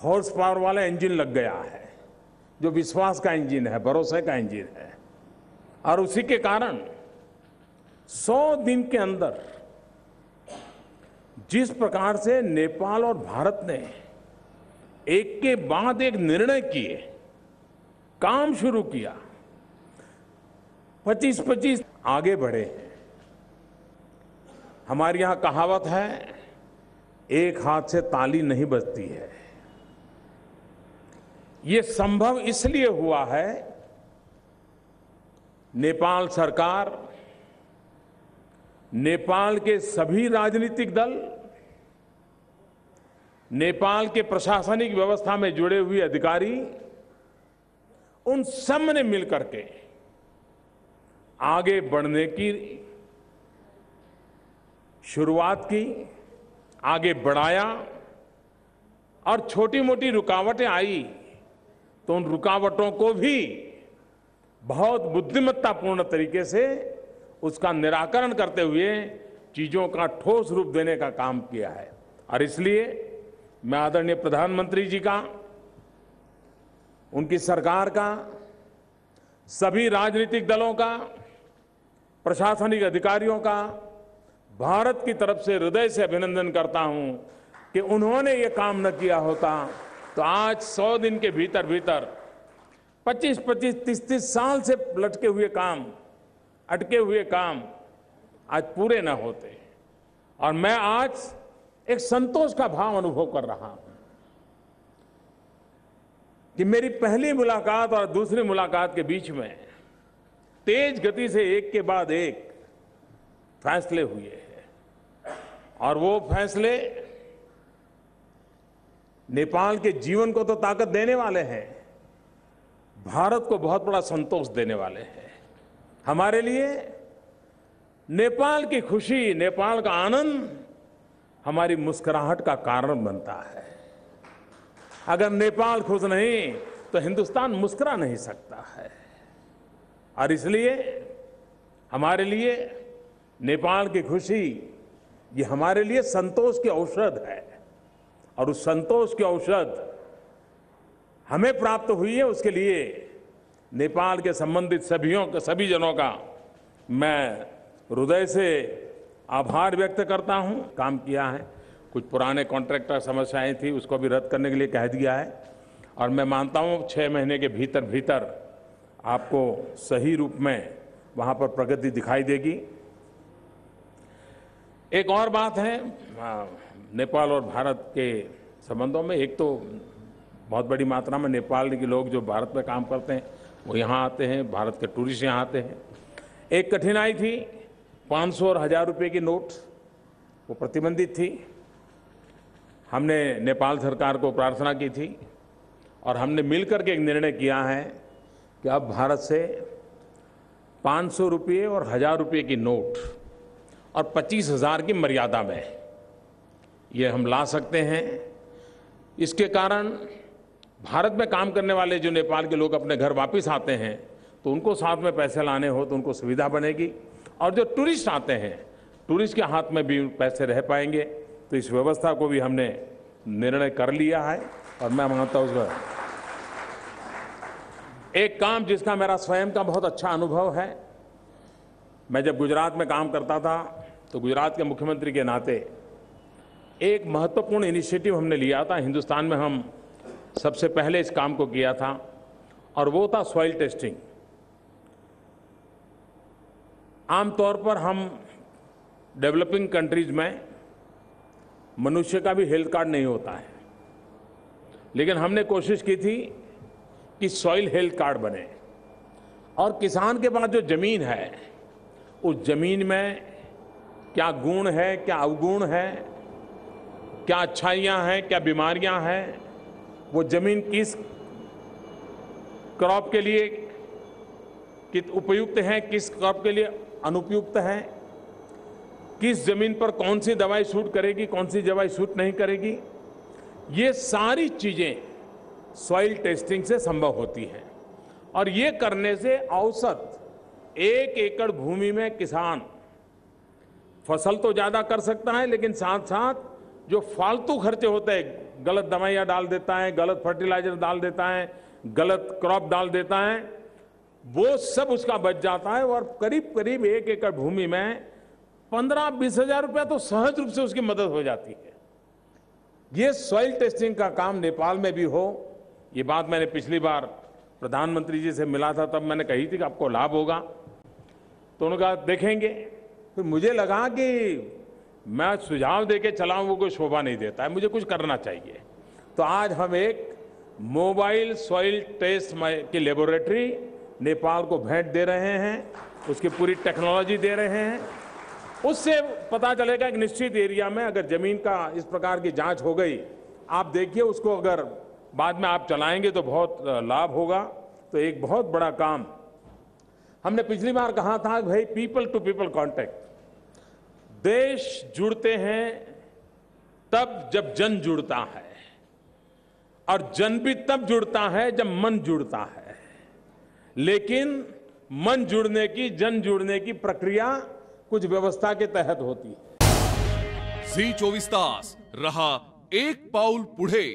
Horse power वाला engine लग गया है, जो विश्वास का इंजन है, भरोसे का इंजन है। और उसी के कारण 100 दिन के अंदर जिस प्रकार से नेपाल और भारत ने एक के बाद एक निर्णय किए, काम शुरू किया, 25-25 आगे बढ़े हैं। हमारे यहां कहावत है, एक हाथ से ताली नहीं बजती है। ये संभव इसलिए हुआ है, नेपाल सरकार, नेपाल के सभी राजनीतिक दल, नेपाल के प्रशासनिक व्यवस्था में जुड़े हुए अधिकारी, उन सब ने मिलकर के आगे बढ़ने की शुरुआत की, आगे बढ़ाया। और छोटी मोटी रुकावटें आई तो उन रुकावटों को भी बहुत बुद्धिमत्तापूर्ण तरीके से उसका निराकरण करते हुए चीजों का ठोस रूप देने का काम किया है। और इसलिए मैं आदरणीय प्रधानमंत्री जी का, उनकी सरकार का, सभी राजनीतिक दलों का, प्रशासनिक अधिकारियों का भारत की तरफ से हृदय से अभिनंदन करता हूं कि उन्होंने ये काम न किया होता तो आज 100 दिन के भीतर भीतर 25-25, 30-30 साल से लटके हुए काम, अटके हुए काम आज पूरे न होते। और मैं आज एक संतोष का भाव अनुभव कर रहा हूं कि मेरी पहली मुलाकात और दूसरी मुलाकात के बीच में तेज गति से एक के बाद एक फैसले हुए हैं। और वो फैसले नेपाल के जीवन को तो ताकत देने वाले हैं, भारत को बहुत बड़ा संतोष देने वाले हैं। हमारे लिए नेपाल की खुशी, नेपाल का आनंद हमारी मुस्कुराहट का कारण बनता है। अगर नेपाल खुश नहीं तो हिंदुस्तान मुस्कुरा नहीं सकता है। और इसलिए हमारे लिए नेपाल की खुशी, ये हमारे लिए संतोष की औषध है। और उस संतोष की औषध हमें प्राप्त हुई है, उसके लिए नेपाल के संबंधित सभी जनों का मैं हृदय से आभार व्यक्त करता हूं। काम किया है, कुछ पुराने कॉन्ट्रैक्टर समस्याएं थी, उसको भी रद्द करने के लिए कह दिया है। और मैं मानता हूं 6 महीने के भीतर भीतर आपको सही रूप में वहां पर प्रगति दिखाई देगी। एक और बात है नेपाल और भारत के संबंधों में, एक तो बहुत बड़ी मात्रा में नेपाल के लोग जो भारत में काम करते हैं वो यहाँ आते हैं, भारत के टूरिस्ट यहाँ आते हैं। एक कठिनाई थी, 500 और 1000 रुपये की नोट वो प्रतिबंधित थी। हमने नेपाल सरकार को प्रार्थना की थी और हमने मिलकर के एक निर्णय किया है कि अब भारत से 500 रुपये और 1000 रुपये की नोट और 25,000 की मर्यादा में ये हम ला सकते हैं। इसके कारण भारत में काम करने वाले जो नेपाल के लोग अपने घर वापस आते हैं तो उनको साथ में पैसे लाने हो तो उनको सुविधा बनेगी। और जो टूरिस्ट आते हैं, टूरिस्ट के हाथ में भी पैसे रह पाएंगे। तो इस व्यवस्था को भी हमने निर्णय कर लिया है। और मैं मानता हूँ उसमें एक काम जिसका मेरा स्वयं का बहुत अच्छा अनुभव है, मैं जब गुजरात में काम करता था तो गुजरात के मुख्यमंत्री के नाते एक महत्वपूर्ण इनिशिएटिव हमने लिया था। हिंदुस्तान में हम सबसे पहले इस काम को किया था और वो था सॉइल टेस्टिंग। आमतौर पर हम डेवलपिंग कंट्रीज में मनुष्य का भी हेल्थ कार्ड नहीं होता है, लेकिन हमने कोशिश की थी कि सॉइल हेल्थ कार्ड बने और किसान के पास जो जमीन है उस जमीन में क्या गुण है, क्या अवगुण है, क्या अच्छाइयाँ हैं, क्या बीमारियाँ हैं, वो जमीन किस क्रॉप के लिए कित उपयुक्त है, किस क्रॉप के लिए अनुपयुक्त है, किस जमीन पर कौन सी दवाई सूट करेगी, कौन सी दवाई सूट नहीं करेगी, ये सारी चीजें सॉइल टेस्टिंग से संभव होती हैं। और ये करने से औसत 1 एकड़ भूमि में किसान फसल तो ज्यादा कर सकता है, लेकिन साथ साथ जो फालतू खर्चे होते हैं गलत दवाइयाँ डाल देता है, गलत फर्टिलाइजर डाल देता है, गलत क्रॉप डाल देता है, वो सब उसका बच जाता है और करीब करीब 1 एकड़ भूमि में 15-20 हजार रुपया तो सहज रूप से उसकी मदद हो जाती है। ये सॉइल टेस्टिंग का काम नेपाल में भी हो, ये बात मैंने पिछली बार प्रधानमंत्री जी से मिला था, तब मैंने कही थी कि आपको लाभ होगा, तो उन्होंने कहा देखेंगे। फिर मुझे लगा कि मैं सुझाव देके चला हूं, वो कोई शोभा नहीं देता है, मुझे कुछ करना चाहिए। तो आज हम एक मोबाइल सॉइल टेस्ट की लेबोरेटरी नेपाल को भेंट दे रहे हैं, उसकी पूरी टेक्नोलॉजी दे रहे हैं। उससे पता चलेगा कि निश्चित एरिया में अगर जमीन का इस प्रकार की जांच हो गई, आप देखिए उसको अगर बाद में आप चलाएंगे तो बहुत लाभ होगा। तो एक बहुत बड़ा काम हमने पिछली बार कहा था, भाई पीपल टू पीपल कांटेक्ट। देश जुड़ते हैं तब जब जन जुड़ता है, और जन भी तब जुड़ता है जब मन जुड़ता है। लेकिन मन जुड़ने की, जन जुड़ने की प्रक्रिया कुछ व्यवस्था के तहत होती है। झी 24 तास रहा एक पाऊल पुढे।